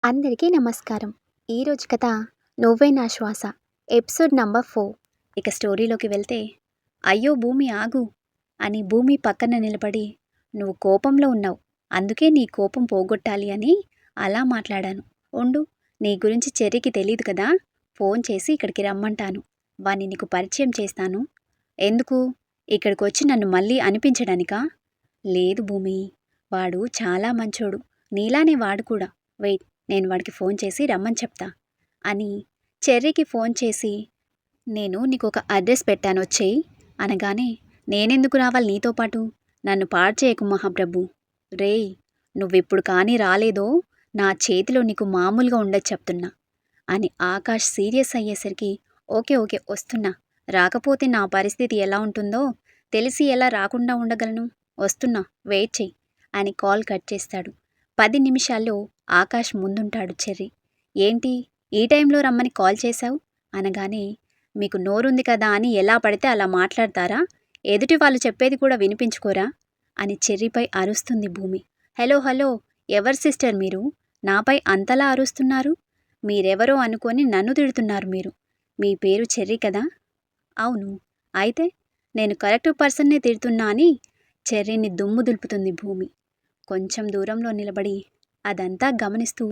అందరికీ నమస్కారం. ఈరోజు కథ 'నువ్వే నా శ్వాస' ఎపిసోడ్ నంబర్ 4. ఇక స్టోరీలోకి వెళ్తే, అయ్యో భూమి ఆగు అని భూమి పక్కన నిలబడి, నువ్వు కోపంలో ఉన్నావు, అందుకే నీ కోపం పోగొట్టాలి అని అలా మాట్లాడాను. ఉండు, నీ గురించి చెర్రీకి తెలీదు కదా, ఫోన్ చేసి ఇక్కడికి రమ్మంటాను, వాణ్ణి నీకు పరిచయం చేస్తాను. ఎందుకు? ఇక్కడికి వచ్చి నన్ను మళ్ళీ అనిపించడానికా? లేదు భూమి, వాడు చాలా మంచోడు, నీలానే వాడు కూడా. వెయిట్, నేను వాడికి ఫోన్ చేసి రమ్మని చెప్తా అని చెర్రీకి ఫోన్ చేసి, నేను నీకు ఒక అడ్రస్ పెట్టాను, వచ్చేయి అనగానే, నేనెందుకు రావాలి నీతో పాటు? నన్ను పాడు చేయకు మహాప్రభు. రేయ్, నువ్విప్పుడు కానీ రాలేదో నా చేతిలో నీకు మామూలుగా ఉండదు చెప్తున్నా అని ఆకాష్ సీరియస్ అయ్యేసరికి, ఓకే ఓకే వస్తున్నా, రాకపోతే నా పరిస్థితి ఎలా ఉంటుందో తెలిసి ఎలా రాకుండా ఉండగలను, వస్తున్నా, వెయిట్ చెయ్యి అని కాల్ కట్ చేస్తాడు. 10 నిమిషాల్లో ఆకాష్ ముందుంటాడు చెర్రీ. ఏంటి ఈ టైంలో రమ్మని కాల్ చేశావు అనగానే, మీకు నోరుంది కదా అని ఎలా పడితే అలా మాట్లాడతారా? ఎదుటి వాళ్ళు చెప్పేది కూడా వినిపించుకోరా అని చెర్రీపై అరుస్తుంది భూమి. హలో హలో, ఎవరు సిస్టర్ మీరు? నాపై అంతలా అరుస్తున్నారు? మీరెవరో అనుకొని నన్ను తిడుతున్నారు మీరు. మీ పేరు చెర్రీ కదా? అవును, అయితే నేను కరెక్ట్ పర్సన్నే తిడుతున్నా అని చెర్రీని దుమ్ము దులుపుతుంది భూమి. కొంచెం దూరంలో నిలబడి అదంతా గమనిస్తూ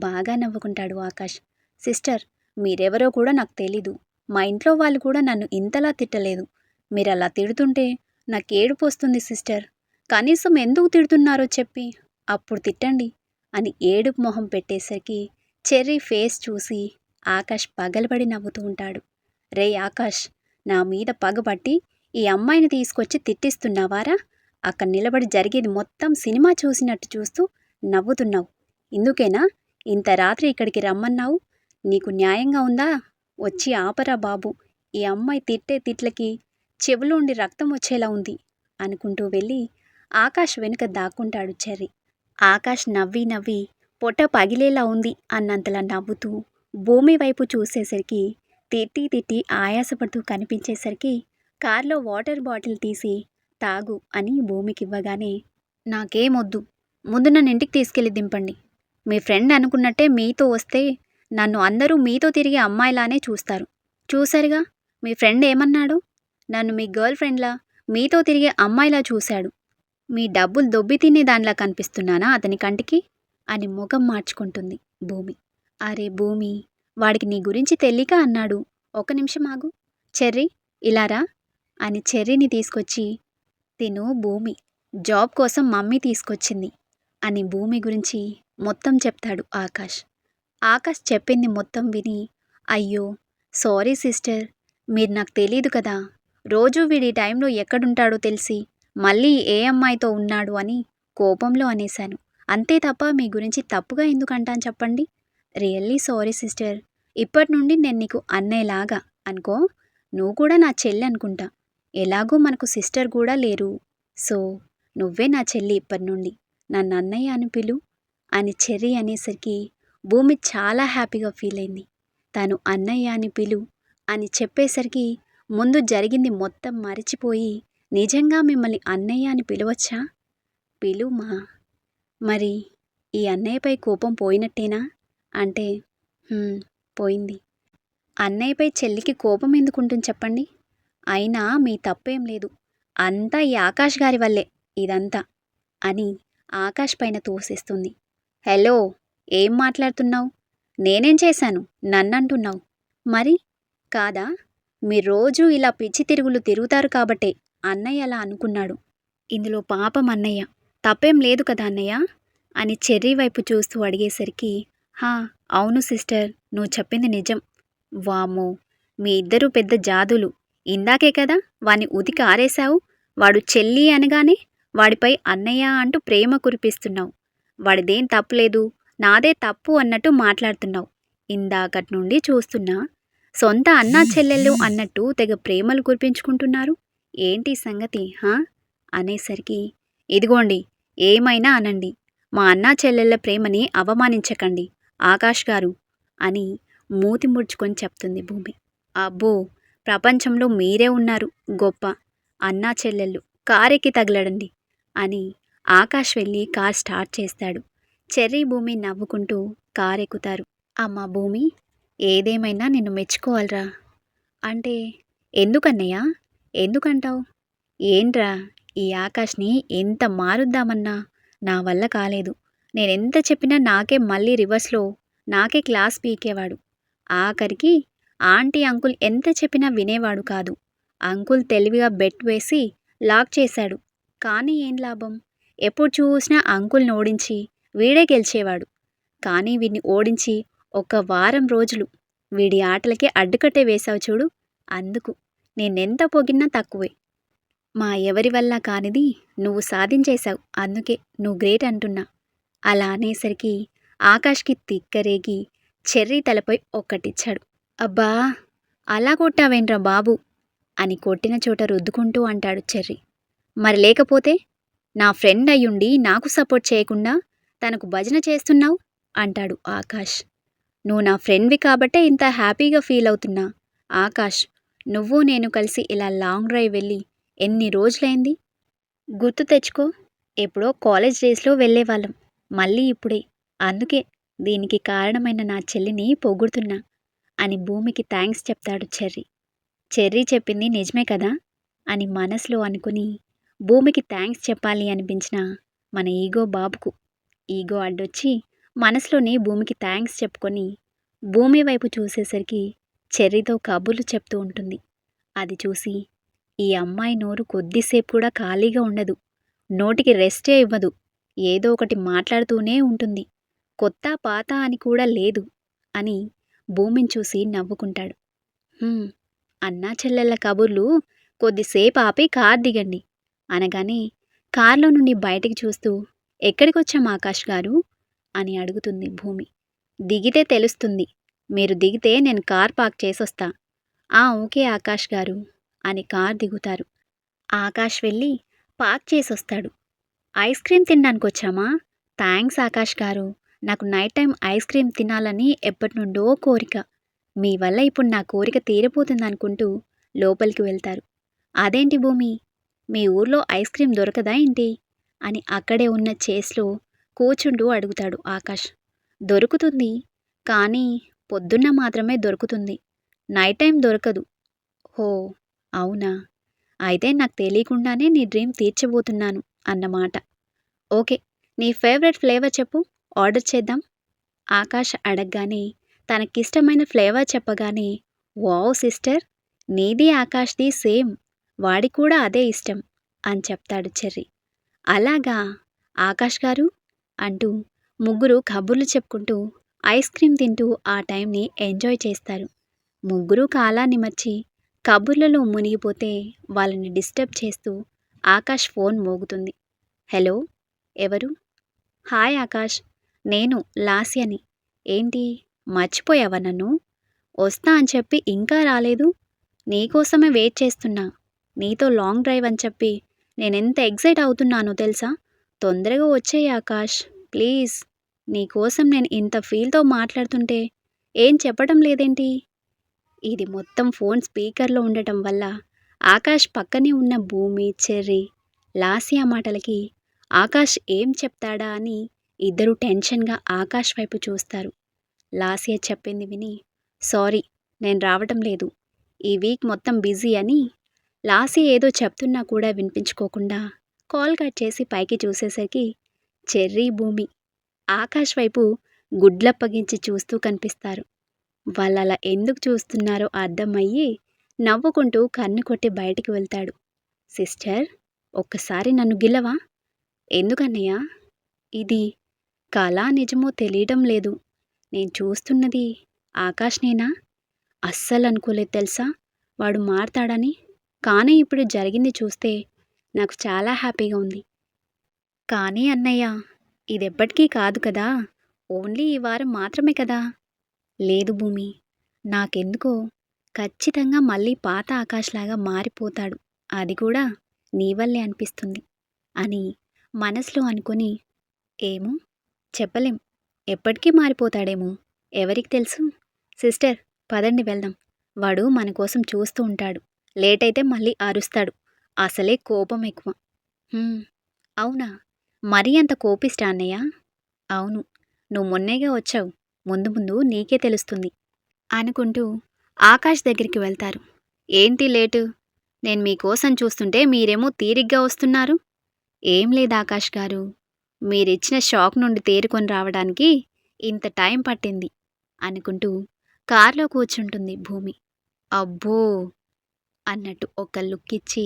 బాగా నవ్వుకుంటాడు ఆకాష్. సిస్టర్, మీరెవరో కూడా నాకు తెలీదు, మా ఇంట్లో వాళ్ళు కూడా నన్ను ఇంతలా తిట్టలేదు. మీరు అలా తిడుతుంటే నాకు ఏడుపు వస్తుంది సిస్టర్. కనీసం ఎందుకు తిడుతున్నారో చెప్పి అప్పుడు తిట్టండి అని ఏడుపు మొహం పెట్టేసరికి చెర్రీ ఫేస్ చూసి ఆకాష్ పగలబడి నవ్వుతూ ఉంటాడు. రే ఆకాష్, నా మీద పగబట్టి ఈ అమ్మాయిని తీసుకొచ్చి తిట్టిస్తున్నావారా? అక్కడ నిలబడి జరిగేది మొత్తం సినిమా చూసినట్టు చూస్తూ నవ్వుతున్నావు. ఇందుకేనా ఇంత రాత్రి ఇక్కడికి రమ్మన్నావు? నీకు న్యాయంగా ఉందా? వచ్చి ఆపరా బాబు, ఈ అమ్మాయి తిట్టే తిట్లకి చెవులోండి రక్తం వచ్చేలా ఉంది అనుకుంటూ వెళ్ళి ఆకాష్ వెనుక దాక్కుంటాడు చెర్రీ. ఆకాష్ నవ్వి నవ్వి పొట్ట పగిలేలా ఉంది అన్నంతలా నవ్వుతూ భూమి వైపు చూసేసరికి తిట్టి తిట్టి ఆయాసపడుతూ కనిపించేసరికి కార్లో వాటర్ బాటిల్ తీసి తాగు అని భూమికివ్వగానే, నాకేమొద్దు, ముందు నన్ను ఇంటికి తీసుకెళ్ళి దింపండి. మీ ఫ్రెండ్ అనుకున్నట్టే మీతో వస్తే నన్ను అందరూ మీతో తిరిగే అమ్మాయిలానే చూస్తారు. చూసారుగా మీ ఫ్రెండ్ ఏమన్నాడు? నన్ను మీ గర్ల్ ఫ్రెండ్లా, మీతో తిరిగే అమ్మాయిలా చూశాడు. మీ డబ్బులు దొబ్బి తినే దానిలా కనిపిస్తున్నానా అతని కంటికి అని ముఖం మార్చుకుంటుంది భూమి. అరే భూమి, వాడికి నీ గురించి తెలియక అన్నాడు. ఒక నిమిషం ఆగు. చెర్రీ, ఇలారా అని చెర్రీని తీసుకొచ్చి, తిను భూమి, జాబ్ కోసం మమ్మీ తీసుకొచ్చింది అని భూమి గురించి మొత్తం చెప్తాడు ఆకాష్. ఆకాష్ చెప్పింది మొత్తం విని, అయ్యో సారీ సిస్టర్, మీరు నాకు తెలీదు కదా, రోజూ వీడి టైంలో ఎక్కడుంటాడో తెలిసి మళ్ళీ ఏ అమ్మాయితో ఉన్నాడు అని కోపంలో అనేశాను, అంతే తప్ప మీ గురించి తప్పుగా ఎందుకు అంటాను చెప్పండి. రియల్లీ సారీ సిస్టర్, ఇప్పటి నుండి నేను నీకు అన్నయ్యలాగా అనుకో, నువ్వు కూడా నా చెల్లి అనుకుంటా. ఎలాగూ మనకు సిస్టర్ కూడా లేరు, సో నువ్వే నా చెల్లి ఇప్పటి నుండి, నన్ను అన్నయ్య అని పిలు అని చెర్రీ అనేసరికి భూమి చాలా హ్యాపీగా ఫీల్ అయింది. తను అన్నయ్య అని పిలు అని చెప్పేసరికి ముందు జరిగింది మొత్తం మరిచిపోయి, నిజంగా మిమ్మల్ని అన్నయ్య అని పిలవచ్చా? పిలుమా. మరి ఈ అన్నయ్యపై కోపం పోయినట్టేనా అంటే, పోయింది. అన్నయ్యపై చెల్లికి కోపం ఎందుకుంటుంది చెప్పండి? అయినా మీ తప్పేం లేదు, అంతా ఈ ఆకాష్ గారి వల్లే ఇదంతా అని ఆకాష్ పైన తోసేస్తుంది. హలో, ఏం మాట్లాడుతున్నావు? నేనేం చేశాను నన్నంటున్నావు? మరి కాదా, మీరు రోజూ ఇలా పిచ్చి తిరుగులు తిరుగుతారు కాబట్టే అన్నయ్య అలా అనుకున్నాడు. ఇందులో పాపం అన్నయ్య, తప్పేం లేదు కదా అన్నయ్య అని చెర్రీ వైపు చూస్తూ అడిగేసరికి, హా అవును సిస్టర్, నువ్వు చెప్పింది నిజం. వామ్మో, మీ ఇద్దరూ పెద్ద జాదులు. ఇందాకే కదా వాణ్ణి ఉతికి ఆరేశావు, వాడు చెల్లి అనగానే వాడిపై అన్నయ్య అంటూ ప్రేమ కురిపిస్తున్నావు. వాడిదేం తప్పులేదు, నాదే తప్పు అన్నట్టు మాట్లాడుతున్నావు. ఇందాకటి నుండి చూస్తున్నా, సొంత అన్నా చెల్లెళ్ళు అన్నట్టు తెగ ప్రేమలు కురిపించుకుంటున్నారు. ఏంటి సంగతి అనేసరికి, ఇదిగోండి, ఏమైనా అనండి, మా అన్నా చెల్లెళ్ళ ప్రేమని అవమానించకండి ఆకాష్ గారు అని మూతి ముడుచుకొని చెప్తుంది భూమి. అబ్బో, ప్రపంచంలో మీరే ఉన్నారు గొప్ప, అన్నా చెల్లెళ్ళు కారెక్కి తగలడండి అని ఆకాష్ వెళ్ళి కార్ స్టార్ట్ చేస్తాడు. చెర్రీ భూమి నవ్వుకుంటూ కారెక్కుతారు. అమ్మా భూమి, ఏదేమైనా నిన్ను మెచ్చుకోవాలిరా. అంటే ఎందుకన్నయ్య? ఎందుకంటావు? ఏంట్రా, ఈ ఆకాష్ని ఎంత మారుద్దామన్నా నా వల్ల కాలేదు. నేనెంత చెప్పినా నాకే మళ్ళీ రివర్స్లో నాకే క్లాస్ పీకేవాడు. ఆఖరికి ఆంటీ అంకుల్ ఎంత చెప్పినా వినేవాడు కాదు. అంకుల్ తెలివిగా బెట్ వేసి లాక్ చేశాడు. కానీ ఏం లాభం? ఎప్పుడు చూసినా అంకుల్ని ఓడించి వీడే గెలిచేవాడు. కానీ వీడిని ఓడించి ఒక వారం రోజులు వీడి ఆటలకి అడ్డుకట్టే వేశావు చూడు, అందుకు నేనెంత పొగిడినా తక్కువే. మా ఎవరి వల్ల కానిది నువ్వు సాధించేశావు, అందుకే నువ్వు గ్రేట్ అంటున్నా. అలా అనేసరికి ఆకాష్కి తిక్కరేగి చెర్రీ తలపై ఒక్కటిచ్చాడు. అబ్బా, అలా కొట్టావేంట్రా బాబు అని కొట్టిన చోట రుద్దుకుంటూ అంటాడు చెర్రీ. మరి లేకపోతే నా ఫ్రెండ్ అయ్యుండి నాకు సపోర్ట్ చేయకుండా తనకు భజన చేస్తున్నావు అంటాడు ఆకాష్. నువ్వు నా ఫ్రెండ్వి కాబట్టే ఇంత హ్యాపీగా ఫీల్ అవుతున్నా. ఆకాష్, నువ్వు నేను కలిసి ఇలా లాంగ్ డ్రైవ్ వెళ్ళి ఎన్ని రోజులైంది గుర్తు తెచ్చుకో. ఎప్పుడో కాలేజ్ డేస్లో వెళ్ళేవాళ్ళం, మళ్ళీ ఇప్పుడే. అందుకే దీనికి కారణమైన నా చెల్లిని పొగుడుతున్నా అని భూమికి థ్యాంక్స్ చెప్తాడు చెర్రీ. చెర్రీ చెప్పింది నిజమే కదా అని మనసులో అనుకుని భూమికి థ్యాంక్స్ చెప్పాలి అనిపించిన మన ఈగో బాబుకు ఈగో అడ్డొచ్చి మనసులోనే భూమికి థ్యాంక్స్ చెప్పుకొని భూమి వైపు చూసేసరికి చెర్రీతో కబుర్లు చెప్తూ ఉంటుంది. అది చూసి ఈ అమ్మాయి నోరు కొద్దిసేపు కూడా ఖాళీగా ఉండదు, నోటికి రెస్టే ఇవ్వదు, ఏదో ఒకటి మాట్లాడుతూనే ఉంటుంది. కొత్త పాత అని కూడా లేదు అని భూమిని చూసి నవ్వుకుంటాడు. అన్నా చెల్లెళ్ళ కబుర్లు కొద్దిసేపు ఆపి కార్ దిగండి అనగానే కార్లో నుండి బయటికి చూస్తూ ఎక్కడికొచ్చాం ఆకాష్ గారు అని అడుగుతుంది భూమి. దిగితే తెలుస్తుంది, మీరు దిగితే నేను కార్ పార్క్ చేసొస్తా. ఓకే ఆకాష్ గారు అని కార్ దిగుతారు. ఆకాష్ వెళ్ళి పార్క్ చేసొస్తాడు. ఐస్ క్రీమ్ తినడానికి వచ్చామా? థ్యాంక్స్ ఆకాష్ గారు, నాకు నైట్ టైం ఐస్ క్రీమ్ తినాలని ఎప్పటి నుండో కోరిక. మీ వల్ల ఇప్పుడు నా కోరిక తీరిపోతుందనుకుంటూ లోపలికి వెళ్తారు. అదేంటి భూమి, మీ ఊర్లో ఐస్ క్రీమ్ దొరకదా ఏంటి అని అక్కడే ఉన్న చైర్స్లో కూర్చుంటూ అడుగుతాడు ఆకాష్. దొరుకుతుంది, కానీ పొద్దున్న మాత్రమే దొరుకుతుంది, నైట్ టైం దొరకదు. హో అవునా, అయితే నాకు తెలియకుండానే నీ డ్రీమ్ తీర్చబోతున్నాను అన్నమాట. ఓకే, నీ ఫేవరెట్ ఫ్లేవర్ చెప్పు, ఆర్డర్ చేద్దాం. ఆకాష్ అడగగానే తనకిష్టమైన ఫ్లేవర్ చెప్పగానే వావ్ సిస్టర్, నీది ఆకాష్ది సేమ్, వాడికి కూడా అదే ఇష్టం అని చెప్తాడు చెర్రీ. అలాగా ఆకాష్ గారు అంటూ ముగ్గురు కబుర్లు చెప్పుకుంటూ ఐస్ క్రీమ్ తింటూ ఆ టైంని ఎంజాయ్ చేస్తారు. ముగ్గురు కాలాన్ని మర్చి కబుర్లలో మునిగిపోతే వాళ్ళని డిస్టర్బ్ చేస్తూ ఆకాష్ ఫోన్ మోగుతుంది. హలో, ఎవరు? హాయ్ ఆకాష్, నేను లాస్యని. ఏంటి, మర్చిపోయావా నన్ను? వస్తా అని చెప్పి ఇంకా రాలేదు. నీకోసమే వెయిట్ చేస్తున్నా. నీతో లాంగ్ డ్రైవ్ అని చెప్పి నేనెంత ఎక్సైట్ అవుతున్నానో తెలుసా? తొందరగా వచ్చేయి ఆకాష్, ప్లీజ్. నీకోసం నేను ఇంత ఫీల్తో మాట్లాడుతుంటే ఏం చెప్పడం లేదేంటి? ఇది మొత్తం ఫోన్ స్పీకర్లో ఉండటం వల్ల ఆకాష్ పక్కనే ఉన్న భూమి, చెర్రీ, లాస్య మాటలకి ఆకాష్ ఏం చెప్తాడా అని ఇద్దరు టెన్షన్గా ఆకాష్ వైపు చూస్తారు. లాస్య చెప్పింది విని సారీ, నేను రావటం లేదు, ఈ వీక్ మొత్తం బిజీ అని లాస్య ఏదో చెప్తున్నా కూడా వినిపించుకోకుండా కాల్ కట్ చేసి పైకి చూసేసరికి చెర్రీ, భూమి ఆకాష్ వైపు గుడ్లప్పగించి చూస్తూ కనిపిస్తారు. వాళ్ళలా ఎందుకు చూస్తున్నారో అర్థమయ్యి నవ్వుకుంటూ కన్ను కొట్టి బయటికి వెళ్తాడు. సిస్టర్, ఒక్కసారి నన్ను గిల్లవా? ఎందుకన్నయ్యా? ఇది కళా నిజమో తెలియడం లేదు. నేను చూస్తున్నది ఆకాష్నేనా? అస్సలు అనుకోలేదు తెలుసా వాడు మారతాడని. కానీ ఇప్పుడు జరిగింది చూస్తే నాకు చాలా హ్యాపీగా ఉంది. కానీ అన్నయ్య, ఇదెప్పటికీ కాదు కదా, ఓన్లీ ఈ వారం మాత్రమే కదా. లేదు భూమి, నాకెందుకో ఖచ్చితంగా మళ్ళీ పాత ఆకాష్లాగా మారిపోతాడు, అది కూడా నీ వల్లే అనిపిస్తుంది అని మనసులో అనుకుని, ఏమో చెప్పలేం, ఎప్పటికీ మారిపోతాడేమో, ఎవరికి తెలుసు. సిస్టర్, పదండి వెళ్దాం. వాడు మన కోసం చూస్తూ ఉంటాడు, లేట్ అయితే మళ్ళీ అరుస్తాడు, అసలే కోపం ఎక్కువ. అవునా, మరీ అంత కోపిస్తా అన్నయ్య? అవును. నువ్వు మొన్నేగా వచ్చావు. ముందు ముందు నీకే తెలుస్తుంది అనుకుంటూ ఆకాష్ దగ్గరికి వెళ్తారు. ఏంటి లేటు? నేను మీకోసం చూస్తుంటే మీరేమో తీరిగ్గా వస్తున్నారు. ఏం లేదు ఆకాష్ గారు. మీరిచ్చిన షాక్ నుండి తేరుకొని రావడానికి ఇంత టైం పట్టింది అనుకుంటూ కార్లో కూర్చుంటుంది భూమి. అబ్బో అన్నట్టు ఒక లుక్ ఇచ్చి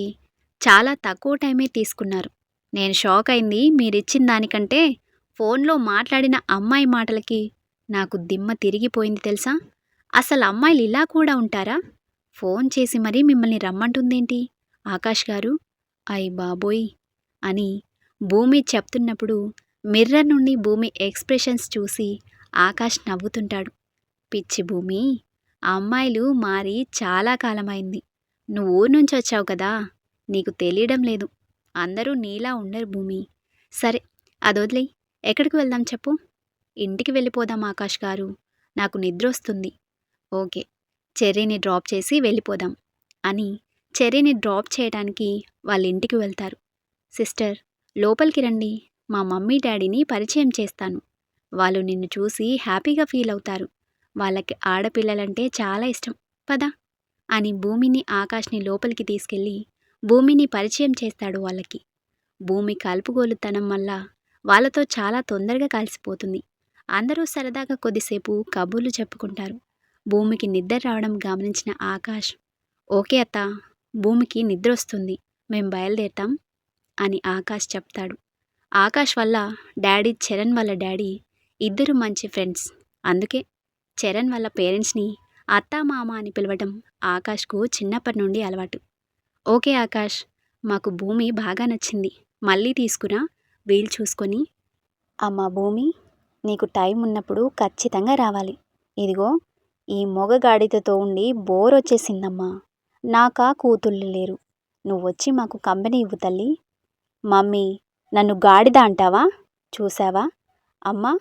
చాలా తక్కువ టైమే తీసుకున్నారు. నేను షాక్ అయింది మీరిచ్చిన దానికంటే ఫోన్లో మాట్లాడిన అమ్మాయి మాటలకి నాకు దిమ్మ తిరిగిపోయింది తెలుసా. అసలు అమ్మాయిలు ఇలా కూడా ఉంటారా? ఫోన్ చేసి మరీ మిమ్మల్ని రమ్మంటుందేంటి ఆకాష్ గారు? అయ్ బాబోయ్ అని భూమి చెప్తున్నప్పుడు మిర్రర్ నుండి భూమి ఎక్స్ప్రెషన్స్ చూసి ఆకాష్ నవ్వుతుంటాడు. పిచ్చి భూమి, ఆ అమ్మాయిలు మారి చాలా కాలమైంది. నువ్వు ఊరు నుంచి వచ్చావు కదా, నీకు తెలియడం లేదు. అందరూ నీలా ఉండరు భూమి. సరే అదొదిలేయ్, ఎక్కడికి వెళ్దాం చెప్పు? ఇంటికి వెళ్ళిపోదాం ఆకాష్ గారు, నాకు నిద్రొస్తుంది. ఓకే, చెర్రీని డ్రాప్ చేసి వెళ్ళిపోదాం అని చెర్రీని డ్రాప్ చేయడానికి వాళ్ళ ఇంటికి వెళ్తారు. సిస్టర్, లోపలికి రండి, మా మమ్మీ డాడీని పరిచయం చేస్తాను. వాళ్ళు నిన్ను చూసి హ్యాపీగా ఫీల్ అవుతారు. వాళ్ళకి ఆడపిల్లలంటే చాలా ఇష్టం, పద అని భూమిని ఆకాష్ని లోపలికి తీసుకెళ్ళి భూమిని పరిచయం చేస్తాడు వాళ్ళకి. భూమి కలుపుగోలుతనం వల్ల వాళ్ళతో చాలా తొందరగా కలిసిపోతుంది. అందరూ సరదాగా కొద్దిసేపు కబుర్లు చెప్పుకుంటారు. భూమికి నిద్ర రావడం గమనించిన ఆకాష్, ఓకే అత్త, భూమికి నిద్ర వస్తుంది, మేం బయలుదేరతాం అని ఆకాష్ చెప్తాడు. ఆకాష్ వల్ల డాడీ, చరణ్ వాళ్ళ డాడీ ఇద్దరు మంచి ఫ్రెండ్స్. అందుకే చరణ్ వాళ్ళ పేరెంట్స్ని అత్తా మామ అని పిలవడం ఆకాష్కు చిన్నప్పటి నుండి అలవాటు. ఓకే ఆకాష్, మాకు భూమి బాగా నచ్చింది, మళ్ళీ తీసుకురా వీలు చూసుకొని. అమ్మా భూమి, నీకు టైం ఉన్నప్పుడు ఖచ్చితంగా రావాలి. ఇదిగో ఈ మొగగాడిదతో ఉండి బోర్ వచ్చేసిందమ్మా. నాకా కూతుళ్ళు లేరు, నువ్వొచ్చి మాకు కంపెనీ ఇవ్వు తల్లి. మమ్మీ, నన్ను గాడిద అంటావా? చూసావా అమ్మా,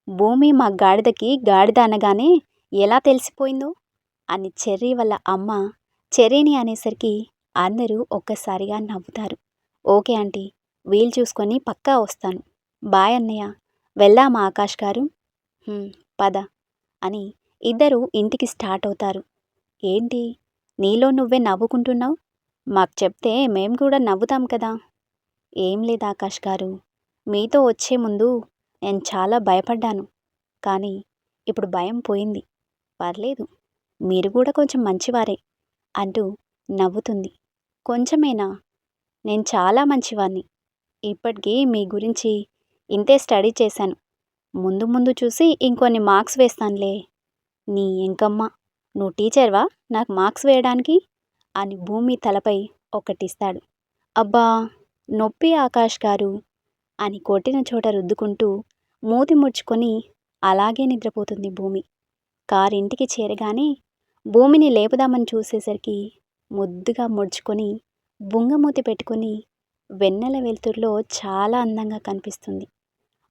భూమి మా గాడిదకి గాడిద అనగానే ఎలా తెలిసిపోయిందో అని చెర్రీ వాళ్ళ అమ్మ చెర్రీని అనేసరికి అందరూ ఒక్కసారిగా నవ్వుతారు. ఓకే ఆంటీ, వీలు చూసుకొని పక్కా వస్తాను. బాయ్ అన్నయ్య, వెళ్దామా ఆకాష్ గారు? పద అని ఇద్దరు ఇంటికి స్టార్ట్ అవుతారు. ఏంటి నీలో నువ్వే నవ్వుకుంటున్నావు? మాకు చెప్తే మేం కూడా నవ్వుతాం కదా. ఏం లేదు ఆకాష్ గారు, మీతో వచ్చే ముందు నేను చాలా భయపడ్డాను, కానీ ఇప్పుడు భయం పోయింది. పర్లేదు, మీరు కూడా కొంచెం మంచివారే అంటూ నవ్వుతుంది. కొంచెమేనా? నేను చాలా మంచివాణ్ణి. ఇప్పటికీ మీ గురించి ఇంతే స్టడీ చేశాను. ముందు ముందు చూసి ఇంకొన్ని మార్క్స్ వేస్తానులే. నీ ఎంకమ్మ, నువ్వు టీచర్వా నాకు మార్క్స్ వేయడానికి అని భూమి తలపై ఒకటిస్తాడు. అబ్బా నొప్పి ఆకాష్ గారు అని కొట్టిన చోట రుద్దుకుంటూ మూతి ముడుచుకొని అలాగే నిద్రపోతుంది భూమి. కారింటికి చేరగానే భూమిని లేపుదామని చూసేసరికి ముద్దుగా ముడుచుకొని బుంగమూతి పెట్టుకొని వెన్నెల వెలుతురులో చాలా అందంగా కనిపిస్తుంది.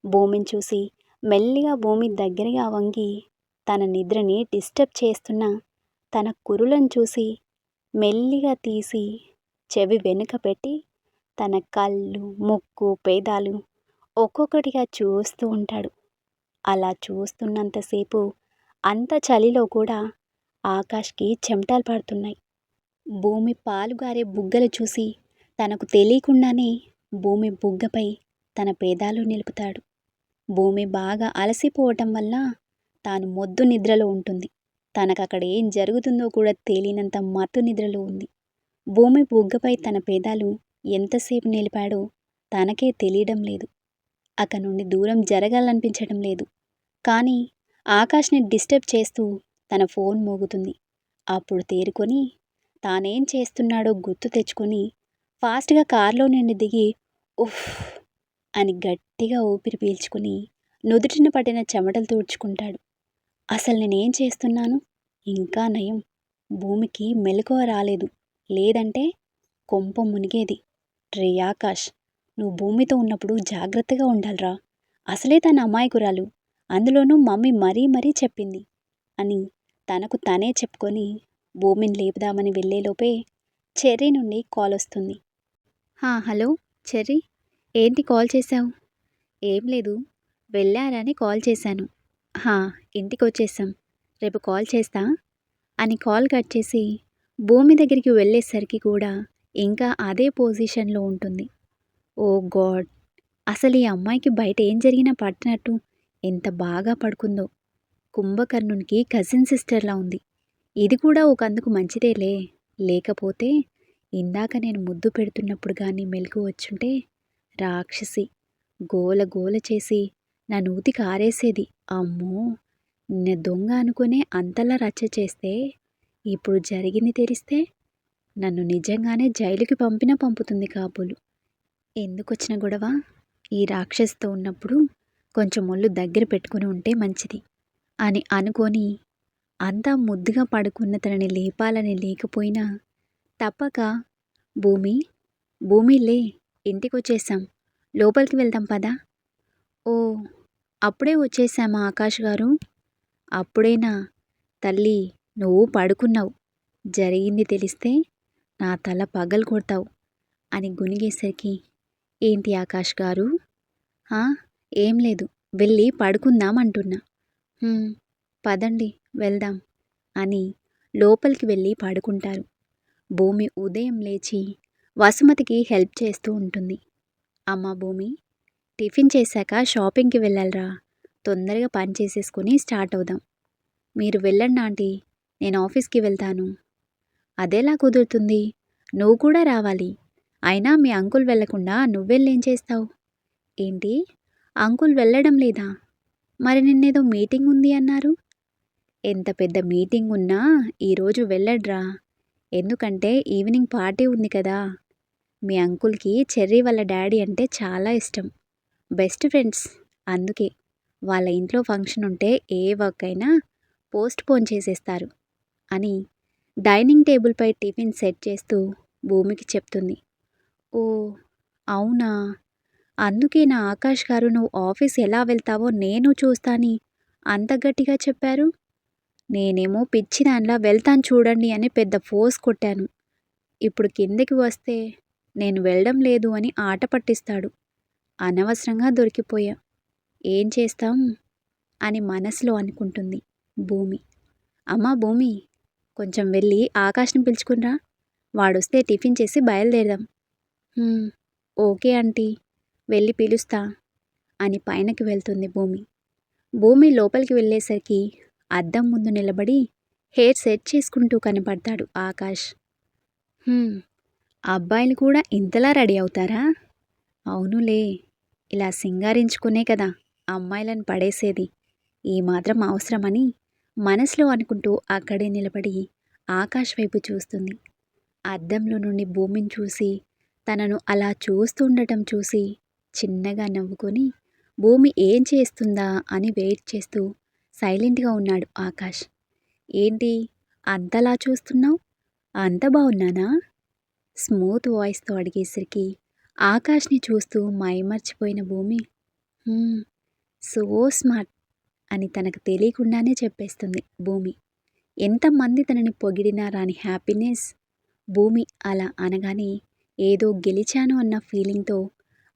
భూమిని చూసి మెల్లిగా భూమి దగ్గరగా వంగి తన నిద్రని డిస్టర్బ్ చేస్తున్న తన కురులను చూసి మెల్లిగా తీసి చెవి వెనుక పెట్టి తన కళ్ళు, ముక్కు, పేదాలు ఒక్కొక్కటిగా చూస్తూ ఉంటాడు. అలా చూస్తున్నంతసేపు అంత చలిలో కూడా ఆకాష్కి చెమటలు పడుతున్నాయి. భూమి పాలుగారే బుగ్గలు చూసి తనకు తెలియకుండానే భూమి బుగ్గపై తన పేదాలు నిలుపుతాడు. భూమి బాగా అలసిపోవటం వల్ల తాను మొద్దు నిద్రలో ఉంటుంది. తనకక్కడ ఏం జరుగుతుందో కూడా తెలియనంత మత్తు నిద్రలో ఉంది. భూమి బుగ్గపై తన పేదాలు ఎంతసేపు నిలిపాడో తనకే తెలియడం లేదు. అక్కడి నుండి దూరం జరగాలనిపించడం లేదు. కానీ ఆకాష్ని డిస్టర్బ్ చేస్తూ తన ఫోన్ మోగుతుంది. అప్పుడు తేరుకొని తానేం చేస్తున్నాడో గుర్తు తెచ్చుకొని ఫాస్ట్గా కారులో నుండి దిగి ఉఫ్ అని గట్టిగా ఊపిరి పీల్చుకుని నుదుటిన పట్టిన చెమటలు తుడుచుకుంటాడు. అసలు నేనేం చేస్తున్నాను? ఇంకా నయం, భూమికి మెలకువ రాలేదు, లేదంటే కొంప మునిగేది. రే ఆకాష్, నువ్వు భూమితో ఉన్నప్పుడు జాగ్రత్తగా ఉండాలిరా. అసలే తన అమాయకురాలు, అందులోనూ మమ్మీ మరీ మరీ చెప్పింది అని తనకు తనే చెప్పుకొని భూమిని లేపుదామని వెళ్ళేలోపే చెర్రీ నుండి కాల్ వస్తుంది. హలో చెర్రీ, ఏంటి కాల్ చేశావు? ఏం లేదు, వెళ్ళారని కాల్ చేశాను. హా, ఇంటికొచ్చేసాం. రేపు కాల్ చేస్తా అని కాల్ కట్ చేసి భూమి దగ్గరికి వెళ్ళేసరికి కూడా ఇంకా అదే పొజిషన్‌లో ఉంటుంది. ఓహ్ గాడ్! అసలు ఈ అమ్మాయికి బయట ఏం జరిగినా పట్టనట్టు ఎంత బాగా పడుకుందో. కుంభకర్ణునికి కజిన్ సిస్టర్‌లా ఉంది. ఇది కూడా ఒకందుకు మంచిదేలే. లేకపోతే ఇందాక నేను ముద్దు పెడుతున్నప్పుడు గానీ మెలుకువ వచ్చుంటే రాక్షసి గోల గోల చేసి నా నూతికి ఆరేసేది. అమ్మో! నిన్న దొంగ అనుకునే అంతలా రచ్చ చేస్తే ఇప్పుడు జరిగింది తెలిస్తే నన్ను నిజంగానే జైలుకి పంపినా పంపుతుంది కాబోలు. ఎందుకొచ్చిన గొడవ? ఈ రాక్షసితో ఉన్నప్పుడు కొంచెం ఒళ్ళు దగ్గర పెట్టుకుని ఉంటే మంచిది అని అనుకొని అంతా ముద్దుగా పడుకున్న తనని లేపాలని లేకపోయినా తప్పక భూమి, భూమి లే, ఇంటికొచ్చేసాం. లోపలికి వెళ్దాం పదా. ఓ, అప్పుడే వచ్చేసామా ఆకాష్ గారు? అప్పుడేనా? తల్లి, నువ్వు పడుకున్నావు. జరిగింది తెలిస్తే నా తల పగలు కొడతావు అని గునిగేసరికి ఏంటి ఆకాష్ గారు? ఆ, ఏం లేదు, వెళ్ళి పడుకుందాం అంటున్నా. పదండి వెళ్దాం అని లోపలికి వెళ్ళి పడుకుంటారు. భూమి ఉదయం లేచి వసుమతికి హెల్ప్ చేస్తూ ఉంటుంది. అమ్మ భూమి, టిఫిన్ చేశాక షాపింగ్కి వెళ్ళాలిరా. తొందరగా పని చేసేసుకుని స్టార్ట్ అవుదాం. మీరు వెళ్ళండి ఆంటీ, నేను ఆఫీస్కి వెళ్తాను. అదెలా కుదురుతుంది? నువ్వు కూడా రావాలి. అయినా మీ అంకుల్ వెళ్లకుండా నువ్వెళ్ళేం చేస్తావు? ఏంటి, అంకుల్ వెళ్ళడం లేదా? మరి నిన్నేదో మీటింగ్ ఉంది అన్నారు. ఎంత పెద్ద మీటింగ్ ఉన్నా ఈరోజు వెళ్ళడ్రా. ఎందుకంటే ఈవినింగ్ పార్టీ ఉంది కదా. మీ అంకుల్కి చెర్రీ వాళ్ళ డాడీ అంటే చాలా ఇష్టం. Best friends. అందుకే వాళ్ళ ఇంట్లో ఫంక్షన్ ఉంటే ఏ వర్క్ అయినా పోస్ట్ పోన్ చేసేస్తారు అని డైనింగ్ టేబుల్పై టిఫిన్ సెట్ చేస్తూ భూమికి చెప్తుంది. ఓ, అవునా? అందుకే నా ఆకాష్ గారు నువ్వు ఆఫీస్ ఎలా వెళ్తావో నేను చూస్తాని అంత గట్టిగా చెప్పారు. నేనేమో పిచ్చిదానిలా వెళ్తాను చూడండి అని పెద్ద ఫోర్స్ కొట్టాను. ఇప్పుడు కిందకి వస్తే నేను వెళ్ళడం లేదు అని ఆట పట్టిస్తాడు. అనవసరంగా దొరికిపోయా. ఏం చేస్తాం అని మనసులో అనుకుంటుంది భూమి. అమ్మా భూమి, కొంచెం వెళ్ళి ఆకాష్ని పిలుచుకునిరా. వాడొస్తే టిఫిన్ చేసి బయలుదేరదాం. ఓకే ఆంటీ, వెళ్ళి పిలుస్తా అని పైనకి వెళ్తుంది భూమి. భూమి లోపలికి వెళ్ళేసరికి అద్దం ముందు నిలబడి హెయిర్ సెట్ చేసుకుంటూ కనపడతాడు ఆకాష్. అబ్బాయిలు కూడా ఇంతలా రెడీ అవుతారా? అవునులే, ఇలా సింగారించుకునే కదా అమ్మాయిలను పడేసేది. ఈ మాత్రం అవసరమని మనసులో అనుకుంటూ అక్కడే నిలబడి ఆకాష్ వైపు చూస్తుంది. అద్దంలో నుండి భూమిని చూసి తనను అలా చూస్తుండటం చూసి చిన్నగా నవ్వుకొని భూమి ఏం చేస్తుందా అని వెయిట్ చేస్తూ సైలెంట్గా ఉన్నాడు ఆకాష్. ఏంటి అంతలా చూస్తున్నావు? అంత బాగున్నానా? స్మూత్ వాయిస్తో అడిగేసరికి ఆకాష్ని చూస్తూ మైమర్చిపోయిన భూమి సో స్మార్ట్ అని తనకు తెలియకుండానే చెప్పేస్తుంది భూమి. ఎంతమంది తనని పొగిడినా రాని హ్యాపీనెస్ భూమి అలా అనగానే ఏదో గెలిచాను అన్న ఫీలింగ్తో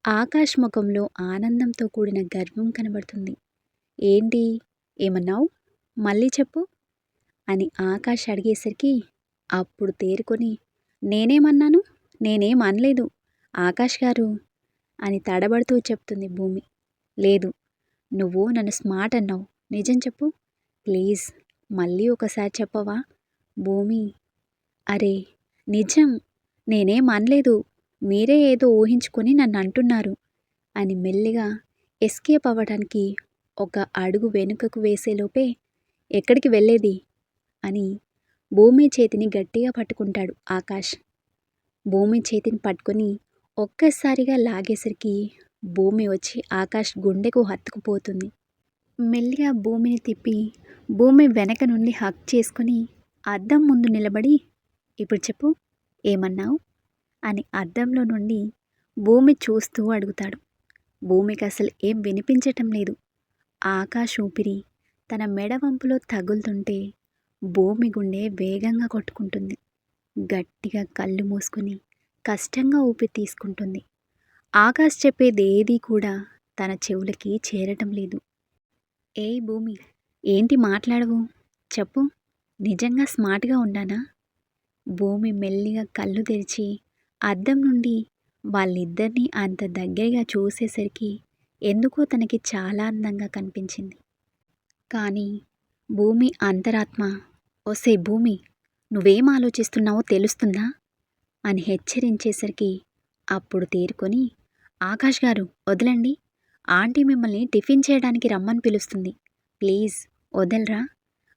ఆకాష్ ముఖంలో ఆనందంతో కూడిన గర్వం కనబడుతుంది. ఏంటి, ఏమన్నావు? మళ్ళీ చెప్పు అని ఆకాష్ అడిగేసరికి అప్పుడు తేరుకొని నేనేమన్నాను? నేనేం అనలేదు ఆకాష్ గారు అని తడబడుతూ చెప్తుంది భూమి. లేదు, నువ్వు నన్ను స్మార్ట్ అన్నావు. నిజం చెప్పు ప్లీజ్, మళ్ళీ ఒకసారి చెప్పవా భూమి? అరే నిజం, నేనేం అనలేదు. మీరే ఏదో ఊహించుకొని నన్ను అంటున్నారు అని మెల్లిగా ఎస్కేప్ అవ్వడానికి ఒక అడుగు వెనుకకు వేసేలోపే ఎక్కడికి వెళ్ళేది అని భూమి చేతిని గట్టిగా పట్టుకుంటాడు ఆకాష్. భూమి చేతిని పట్టుకొని ఒక్కసారిగా లాగేసరికి భూమి వచ్చి ఆకాష్ గుండెకు హత్తుకుపోతుంది. మెల్లిగా భూమిని తిప్పి భూమి వెనక నుండి హక్ చేసుకుని అద్దం ముందు నిలబడి ఇప్పుడు చెప్పు ఏమన్నావు అని అద్దంలో నుండి భూమి చూస్తూ అడుగుతాడు. భూమికి అసలు ఏం వినిపించటం లేదు. ఆకాష్ ఊపిరి తన మెడవంపులో తగులుతుంటే భూమి గుండె వేగంగా కొట్టుకుంటుంది. గట్టిగా కళ్ళు మూసుకుని కష్టంగా ఊపిరి తీసుకుంటుంది. ఆకాష్ చెప్పేదేదీ కూడా తన చెవులకి చేరటం లేదు. ఏయ్ భూమి, ఏంటి మాట్లాడవు? చెప్పు, నిజంగా స్మార్ట్గా ఉన్నానా? భూమి మెల్లిగా కళ్ళు తెరిచి అద్దం నుండి వాళ్ళిద్దరినీ అంత దగ్గరగా చూసేసరికి ఎందుకో తనకి చాలా అందంగా కనిపించింది. కానీ భూమి అంతరాత్మ, ఒసే భూమి, నువ్వేం ఆలోచిస్తున్నావో తెలుస్తుందా అని హెచ్చరించేసరికి అప్పుడు తేరుకొని, ఆకాష్ గారు వదలండి, ఆంటీ మిమ్మల్ని టిఫిన్ చేయడానికి రమ్మని పిలుస్తుంది, ప్లీజ్ వదలరా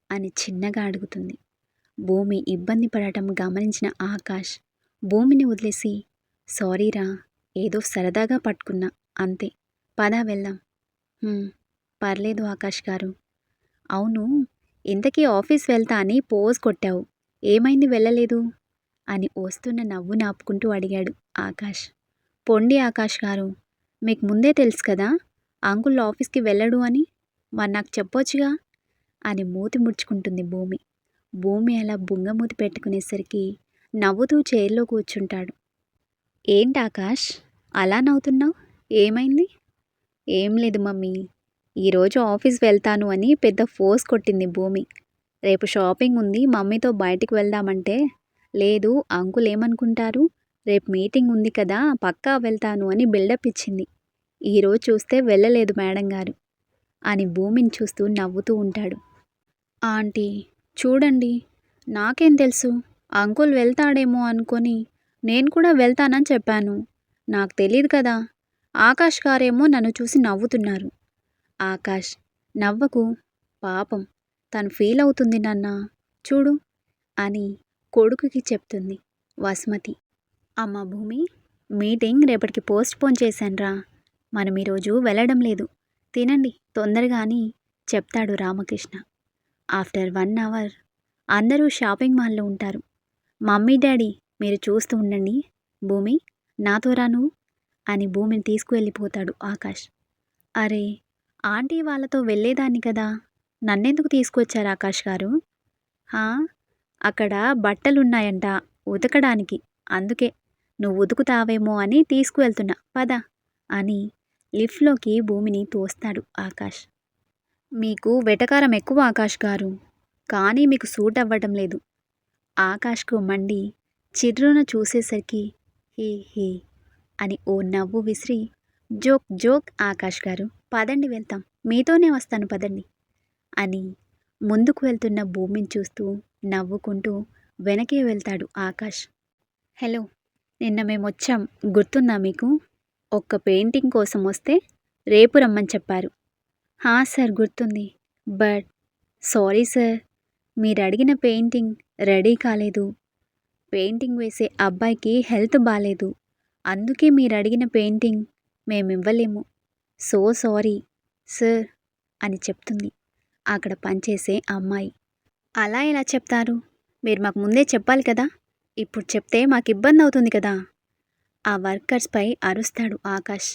అని చిన్నగా అడుగుతుంది. భూమి ఇబ్బంది పడటం గమనించిన ఆకాష్ భూమిని వదిలేసి, సారీరా, ఏదో సరదాగా పట్టుకున్నా అంతే, పదా వెళ్దాం. పర్లేదు ఆకాష్ గారు. అవును, ఇంతకీ ఆఫీస్ వెళ్తా అని పోజ్ కొట్టావు, ఏమైంది వెళ్ళలేదు అని వస్తున్న నవ్వు నాపుకుంటూ అడిగాడు ఆకాష్. పొండి ఆకాష్ గారు, మీకు ముందే తెలుసు కదా అంకుల్ ఆఫీస్కి వెళ్ళడు అని, మరి నాకు చెప్పొచ్చుగా అని మూతి ముడుచుకుంటుంది భూమి. భూమి అలా బుంగమూతి పెట్టుకునేసరికి నవ్వుతూ చైర్లో కూర్చుంటాడు. ఏంటి ఆకాష్ అలా నవ్వుతున్నావు, ఏమైంది? ఏం లేదు మమ్మీ, ఈరోజు ఆఫీస్ వెళ్తాను అని పెద్ద ఫోర్స్ కొట్టింది భూమి. రేపు షాపింగ్ ఉంది, మమ్మీతో బయటికి వెళ్దామంటే, లేదు అంకుల్ ఏమనుకుంటారు, రేపు మీటింగ్ ఉంది కదా పక్కా వెళ్తాను అని బిల్డప్ ఇచ్చింది. ఈరోజు చూస్తే వెళ్ళలేదు మేడం గారు అని భూమిని చూస్తూ నవ్వుతూ ఉంటాడు. ఆంటీ చూడండి, నాకేం తెలుసు, అంకుల్ వెళ్తాడేమో అనుకొని నేను కూడా వెళ్తానని చెప్పాను, నాకు తెలియదు కదా. ఆకాష్ గారేమో నన్ను చూసి నవ్వుతున్నారు. ఆకాష్, నవ్వకు, పాపం తను ఫీల్ అవుతుంది నాన్న, చూడు అని కొడుకుకి చెప్తుంది వసుమతి. అమ్మ భూమి, మీటింగ్ రేపటికి పోస్ట్ పోన్ చేశాన్రా, మనం ఈరోజు వెళ్ళడం లేదు, తినండి తొందరగా అని చెప్తాడు రామకృష్ణ. ఆఫ్టర్ 1 అవర్ అందరూ షాపింగ్ మాల్లో ఉంటారు. మమ్మీ డాడీ మీరు చూస్తూ ఉండండి, భూమి నాతో రాను అని భూమిని తీసుకువెళ్ళిపోతాడు ఆకాష్. అరే, ఆంటీ వాళ్ళతో వెళ్ళేదాన్ని కదా, నన్నెందుకు తీసుకొచ్చారు ఆకాష్ గారు? అక్కడ బట్టలున్నాయంట ఉతకడానికి, అందుకే నువ్వు ఉతుకుతావేమో అని తీసుకువెళ్తున్నా, పద అని లిఫ్ట్లోకి భూమిని తోస్తాడు ఆకాష్. మీకు వెటకారం ఎక్కువ ఆకాష్ గారు, కానీ మీకు సూట్ అవ్వడం లేదు. ఆకాష్కు మండి చిర్రున చూసేసరికి హీ హీ అని ఓ నవ్వు విసిరి, జోక్ జోక్ ఆకాష్ గారు, పదండి వెళ్తాం, మీతోనే వస్తాను పదండి అని ముందుకు వెళ్తున్న భూమిని చూస్తూ నవ్వుకుంటూ వెనకే వెళ్తాడు ఆకాష్. హలో, నిన్న మేము వచ్చాం, గుర్తుందా మీకు? ఒక్క పెయింటింగ్ కోసం వస్తే రేపు రమ్మని చెప్పారు. సార్ గుర్తుంది, బట్ సారీ సార్, మీరు అడిగిన పెయింటింగ్ రెడీ కాలేదు. పెయింటింగ్ వేసే అబ్బాయికి హెల్త్ బాలేదు, అందుకే మీరు అడిగిన పెయింటింగ్ మేము ఇవ్వలేము, సో సారీ సార్ అని చెప్తుంది అక్కడ పనిచేసే అమ్మాయి. అలా ఎలా చెప్తారు, మీరు మాకు ముందే చెప్పాలి కదా, ఇప్పుడు చెప్తే మాకు ఇబ్బంది అవుతుంది కదా. ఆ వర్కర్స్పై అరుస్తాడు ఆకాష్.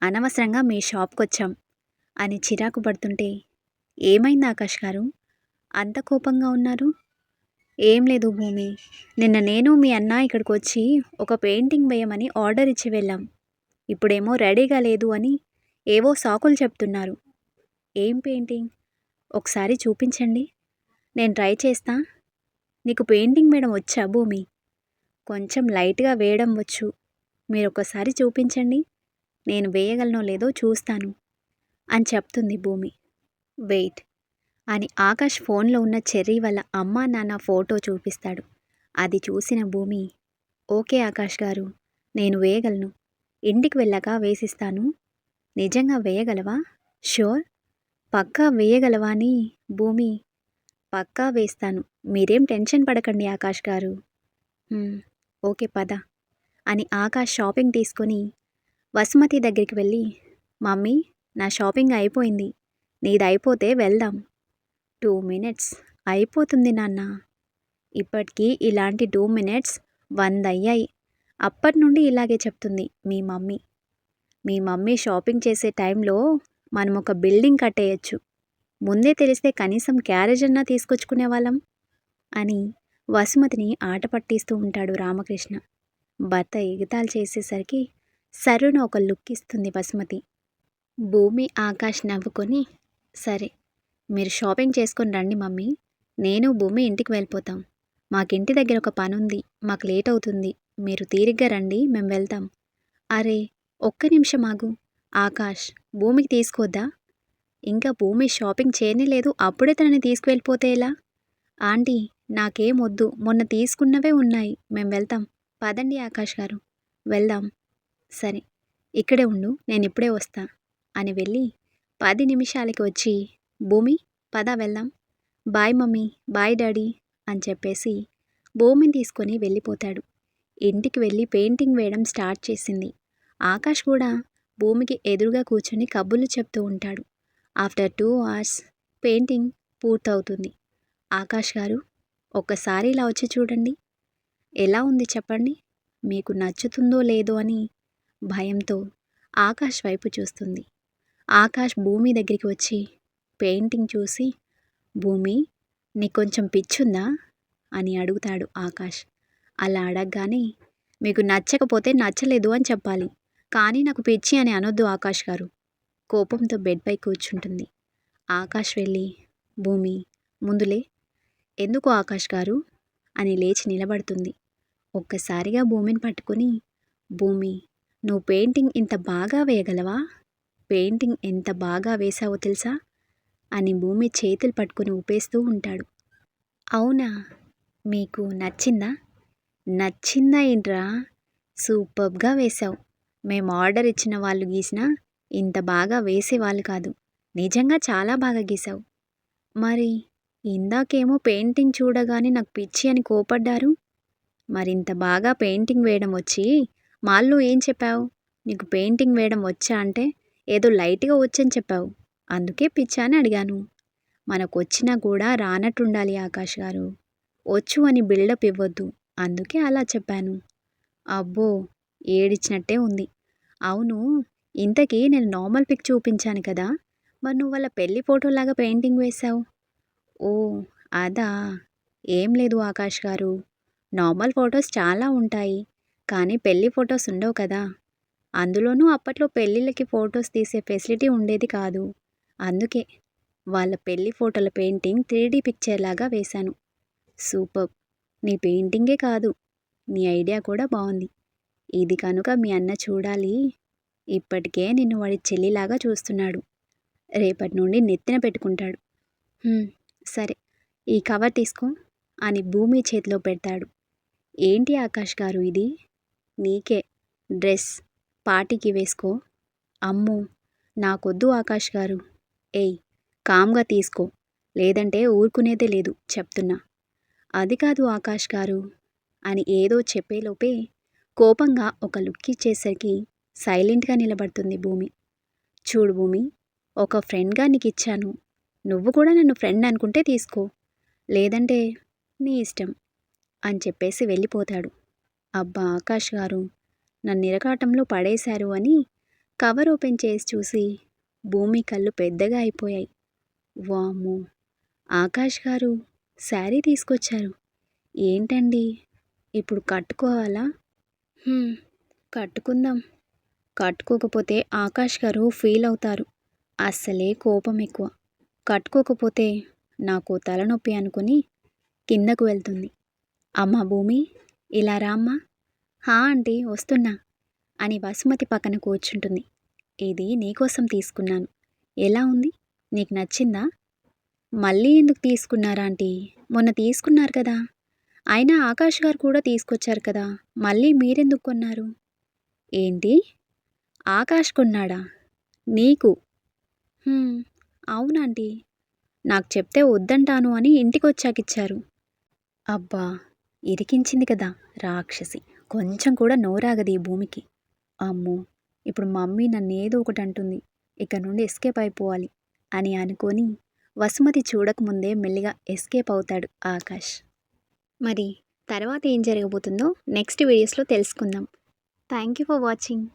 అనవసరంగా మీ షాప్కి వచ్చాం అని చిరాకు పడుతుంటే, ఏమైంది ఆకాష్ గారు అంత కోపంగా ఉన్నారు? ఏం లేదు భూమి, నిన్న నేను మీ అన్న ఇక్కడికి వచ్చి ఒక పెయింటింగ్ వేయమని ఆర్డర్ ఇచ్చి వెళ్ళాం, ఇప్పుడేమో రెడీగా లేదు అని ఏవో సాకులు చెప్తున్నారు. ఏం పెయింటింగ్, ఒకసారి చూపించండి, నేను ట్రై చేస్తా. నీకు పెయింటింగ్ వేయడం వచ్చా భూమి? కొంచెం లైట్గా వేయడం వచ్చు, మీరు ఒకసారి చూపించండి, నేను వేయగలనో లేదో చూస్తాను అని చెప్తుంది భూమి. వెయిట్ అని ఆకాష్ ఫోన్లో ఉన్న చెర్రీ వాళ్ళ అమ్మా నాన్న ఫోటో చూపిస్తాడు. అది చూసిన భూమి, ఓకే ఆకాష్ గారు, నేను వేయగలను, ఇంటికి వెళ్ళాక వేసిస్తాను. నిజంగా వేయగలవా? ష్యూర్, పక్కా వేయగలవా అని భూమి, పక్కా వేస్తాను, మీరేం టెన్షన్ పడకండి ఆకాష్ గారు. ఓకే పద అని ఆకాష్ షాపింగ్ తీసుకొని వసుమతి దగ్గరికి వెళ్ళి, మమ్మీ నా షాపింగ్ అయిపోయింది, నీది అయిపోతే వెళ్దాం. 2 minutes అయిపోతుంది నాన్న. ఇప్పటికీ ఇలాంటి 2 minutes 100 అయ్యాయి. అప్పటి నుండి ఇలాగే చెప్తుంది మీ మమ్మీ. మీ మమ్మీ షాపింగ్ చేసే టైంలో మనం ఒక బిల్డింగ్ కట్టేయచ్చు, ముందే తెలిస్తే కనీసం క్యారేజ్ అన్నా తీసుకొచ్చుకునే వాళ్ళం అని వసుమతిని ఆట పట్టిస్తూ ఉంటాడు రామకృష్ణ. భర్త ఎగతాళి చేసేసరికి సర్రున ఒక లుక్ ఇస్తుంది వసుమతి. భూమి, ఆకాష్ నవ్వుకొని, సరే మీరు షాపింగ్ చేసుకొని రండి మమ్మీ. నేను, భూమి ఇంటికి వెళ్ళిపోతాం. మాకింటి దగ్గర ఒక పనుంది. మాకు లేట్ అవుతుంది. మీరు తీరిగ్గా రండి, మేం వెళ్తాం. అరే ఒక్క నిమిషం ఆగు. ఆకాష్, భూమికి తీసుకొద్దా? ఇంకా భూమి షాపింగ్ చేయనేలేదు, అప్పుడే తనని తీసుకువెళ్ళిపోతే ఎలా? ఆంటీ, నాకేం వద్దు. మొన్న తీసుకున్నవే ఉన్నాయి. మేం వెళ్తాం. పదండి ఆకాష్ గారు, వెళ్దాం. సరే ఇక్కడే ఉండు, నేనిప్పుడే వస్తా అని వెళ్ళి 10 నిమిషాలకి వచ్చి, భూమి పద వెళ్దాం. బాయ్ మమ్మీ, బాయ్ డాడీ అని చెప్పేసి భూమిని తీసుకొని వెళ్ళిపోతాడు. ఇంటికి వెళ్ళి పెయింటింగ్ వేయడం స్టార్ట్ చేసింది. ఆకాష్ కూడా భూమికి ఎదురుగా కూర్చొని కబుర్లు చెప్తూ ఉంటాడు. ఆఫ్టర్ 2 అవర్స్ పెయింటింగ్ పూర్తవుతుంది. ఆకాష్ గారు, ఒక్కసారి ఇలా వచ్చి చూడండి. ఎలా ఉంది చెప్పండి? మీకు నచ్చుతుందో లేదో అని భయంతో ఆకాష్ వైపు చూస్తుంది. ఆకాష్ భూమి దగ్గరికి వచ్చి పెయింటింగ్ చూసి, భూమి నీకు కొంచెం పిచ్చుందా అని అడుగుతాడు ఆకాష్. అలా అడగగానే, మీకు నచ్చకపోతే నచ్చలేదు అని చెప్పాలి, కానీ నాకు పిచ్చి అని అనొద్దు ఆకాష్ గారు. కోపంతో బెడ్పై కూర్చుంటుంది. ఆకాష్ వెళ్ళి, భూమి ముందులే. ఎందుకు ఆకాష్ గారు అని లేచి నిలబడుతుంది. ఒక్కసారిగా భూమిని పట్టుకుని, భూమి నువ్వు పెయింటింగ్ ఇంత బాగా వేయగలవా? పెయింటింగ్ ఎంత బాగా వేశావో తెలుసా అని భూమి చేతులు పట్టుకుని ఊపేస్తూ ఉంటాడు. అవునా, మీకు నచ్చిందా? నచ్చిందా ఏంట్రా? సూపర్గా వేశావు. మేము ఆర్డర్ ఇచ్చిన వాళ్ళు గీసినా ఇంత బాగా వేసేవాళ్ళు కాదు. నిజంగా చాలా బాగా గీసావు. మరి ఇందాకేమో పెయింటింగ్ చూడగానే నాకు పిచ్చి అని కోపడ్డారు. మరింత బాగా పెయింటింగ్ వేయడం వచ్చి మాల్లో ఏం చెప్పావు? నీకు పెయింటింగ్ వేయడం వచ్చా అంటే ఏదో లైట్గా వచ్చని చెప్పావు. అందుకే పిచ్చా అని అడిగాను. మనకొచ్చినా కూడా రానట్టుండాలి ఆకాష్ గారు. వచ్చు అని బిల్డప్ ఇవ్వద్దు, అందుకే అలా చెప్పాను. అబ్బో, ఏడిచ్చినట్టే ఉంది. అవును, ఇంతకీ నేను నార్మల్ పిక్ చూపించాను కదా, మరి నువ్వు వాళ్ళ పెళ్లి ఫోటోలాగా పెయింటింగ్ వేశావు. ఓ అదా. ఏం లేదు ఆకాష్ గారు, నార్మల్ ఫొటోస్ చాలా ఉంటాయి, కానీ పెళ్లి ఫొటోస్ ఉండవు కదా. అందులోనూ అప్పట్లో పెళ్ళిళ్ళకి ఫొటోస్ తీసే ఫెసిలిటీ ఉండేది కాదు. అందుకే వాళ్ళ పెళ్లి ఫోటోల పెయింటింగ్ 3D పిక్చర్ లాగా వేశాను. సూపర్. నీ పెయింటింగే కాదు, నీ ఐడియా కూడా బాగుంది. ఇది కనుక మీ అన్న చూడాలి. ఇప్పటికే నిన్ను వాడి చెల్లిలాగా చూస్తున్నాడు. రేపటి నుండి నెత్తిన పెట్టుకుంటాడు. సరే, ఈ కవర్ తీసుకో అని భూమి చేతిలో పెడతాడు. ఏంటి ఆకాష్ గారు ఇది? నీకే డ్రెస్, పార్టీకి వేసుకో. అమ్మో, నాకొద్దు ఆకాష్ గారు. ఏయ్, కామ్గా తీసుకో, లేదంటే ఊరుకునేదే లేదు చెప్తున్నా. అది కాదు ఆకాష్ గారు అని ఏదో చెప్పేలోపే కోపంగా ఒక లుక్ ఇచ్చేసరికి సైలెంట్గా నిలబడుతుంది భూమి. చూడు భూమి, ఒక ఫ్రెండ్గా నీకు ఇచ్చాను. నువ్వు కూడా నన్ను ఫ్రెండ్ అనుకుంటే తీసుకో, లేదంటే నీ ఇష్టం అని చెప్పేసి వెళ్ళిపోతాడు. అబ్బా ఆకాష్ గారు, నన్ను ఇరకాటంలో పడేశారు అని కవర్ ఓపెన్ చేసి చూసి భూమి కళ్ళు పెద్దగా అయిపోయాయి. వామ్మో, ఆకాష్ గారు శారీ తీసుకొచ్చారు. ఏంటండి, ఇప్పుడు కట్టుకోవాలా? కట్టుకుందాం. కట్టుకోకపోతే ఆకాష్ గారు ఫీల్ అవుతారు. అస్సలే కోపం ఎక్కువ. కట్టుకోకపోతే నాకు తలనొప్పి అనుకుని కిందకు వెళ్తుంది. అమ్మా భూమి, ఇలా రామ్మా. హా ఆంటీ, వస్తున్నా అని వసుమతి పక్కన కూర్చుంటుంది. ఇది నీకోసం తీసుకున్నాను. ఎలా ఉంది? నీకు నచ్చిందా? మళ్ళీ ఎందుకు తీసుకున్నారా ఆంటీ? మొన్న తీసుకున్నారు కదా. అయినా ఆకాష్ గారు కూడా తీసుకొచ్చారు కదా, మళ్ళీ మీరెందుకు కొన్నారు? ఏంటి, ఆకాష్ కొన్నాడా? నీకు? అవునాంటీ, నాకు చెప్తే వద్దంటాను అని ఇంటికొచ్చాకిచ్చారు. అబ్బా, ఇరికించింది కదా రాక్షసి. కొంచెం కూడా నోరాగది ఈ భూమికి. అమ్మో, ఇప్పుడు మమ్మీ నన్ను ఏదో ఒకటి అంటుంది. ఇక్కడ నుండి ఎస్కేప్ అయిపోవాలి అని అనుకొని వసుమతి చూడకముందే మెల్లిగా ఎస్కేప్ అవుతాడు ఆకాష్. మరి తర్వాత ఏం జరగబోతుందో నెక్స్ట్ వీడియోస్లో తెలుసుకుందాం. Thank you for watching.